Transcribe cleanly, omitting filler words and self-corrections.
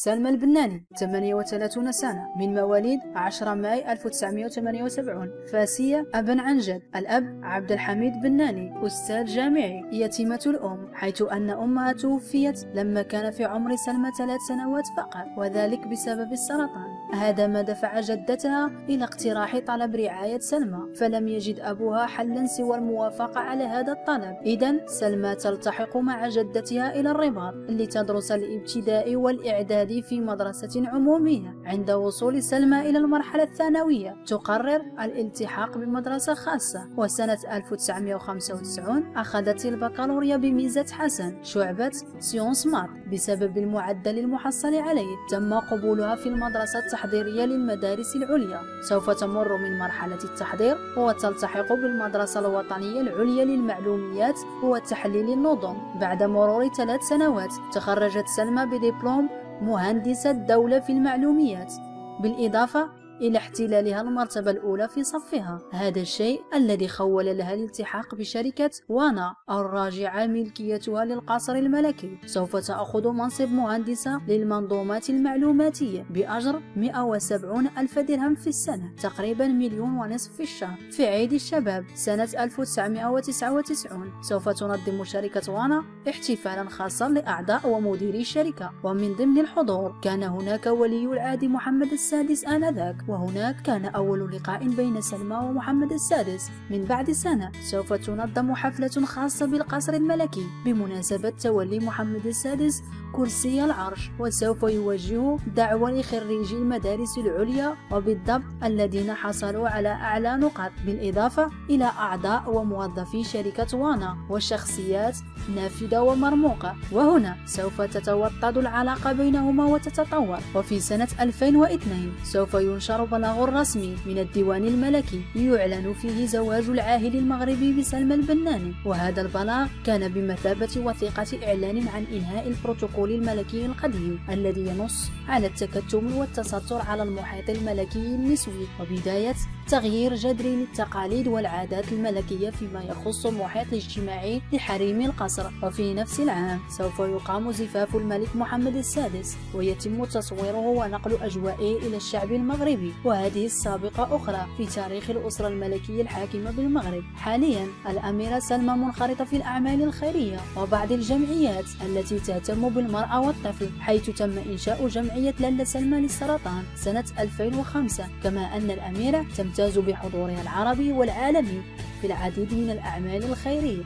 سلمى البناني 38 سنة، من مواليد 10 ماي 1978، فاسية أبا عن جد. الأب عبد الحميد بناني أستاذ جامعي. يتيمة الأم، حيث أن أمها توفيت لما كان في عمر سلمى 3 سنوات فقط، وذلك بسبب السرطان. هذا ما دفع جدتها إلى اقتراح طلب رعاية سلمى، فلم يجد أبوها حلا سوى الموافقة على هذا الطلب. إذن سلمى تلتحق مع جدتها إلى الرباط لتدرس الابتدائي والإعدادي في مدرسة عمومية. عند وصول سلمى إلى المرحلة الثانوية تقرر الالتحاق بمدرسة خاصة، وسنة 1995 أخذت البكالوريا بميزة حسن، شعبة سيونس مات. بسبب المعدل المحصل عليه تم قبولها في المدرسة التحضيرية للمدارس العليا. سوف تمر من مرحلة التحضير وتلتحق بالمدرسة الوطنية العليا للمعلوميات وتحليل النظم. بعد مرور 3 سنوات تخرجت سلمى بدبلوم مهندسة دولة في المعلوميات، بالإضافة إلى احتلالها المرتبة الأولى في صفها. هذا الشيء الذي خول لها الالتحاق بشركة وانا الراجعة ملكيتها للقصر الملكي. سوف تأخذ منصب مهندسة للمنظومات المعلوماتية بأجر 170 ألف درهم في السنة، تقريبا 1.5 مليون في الشهر. في عيد الشباب سنة 1999 سوف تنظم شركة وانا احتفالا خاصا لأعضاء ومديري الشركة، ومن ضمن الحضور كان هناك ولي العهد محمد السادس آنذاك، وهناك كان أول لقاء بين سلمى ومحمد السادس. من بعد سنة سوف تنظم حفلة خاصة بالقصر الملكي بمناسبة تولي محمد السادس كرسي العرش، وسوف يوجه دعوة لخريجي المدارس العليا وبالضبط الذين حصلوا على أعلى نقاط، بالإضافة إلى أعضاء وموظفي شركة وانا وشخصيات نافذة ومرموقة. وهنا سوف تتوطد العلاقة بينهما وتتطور. وفي سنة 2002 سوف ينشر بلاغ رسمي من الديوان الملكي يعلن فيه زواج العاهل المغربي بسلمى البناني، وهذا البلاغ كان بمثابة وثيقة إعلان عن إنهاء البروتوكول الملكي القديم الذي ينص على التكتم والتستر على المحيط الملكي النسوي، وبداية تغيير جذري للتقاليد والعادات الملكية فيما يخص المحيط الاجتماعي لحريم القصر. وفي نفس العام سوف يقام زفاف الملك محمد السادس ويتم تصويره ونقل أجوائه إلى الشعب المغربي، وهذه السابقة أخرى في تاريخ الأسرة الملكية الحاكمة بالمغرب. حاليا الأميرة سلمى منخرطة في الأعمال الخيرية وبعض الجمعيات التي تهتم بالمرأة والطفل، حيث تم إنشاء جمعية لالا سلمى للسرطان سنة 2005، كما أن الأميرة تمتاز بحضورها العربي والعالمي في العديد من الأعمال الخيرية.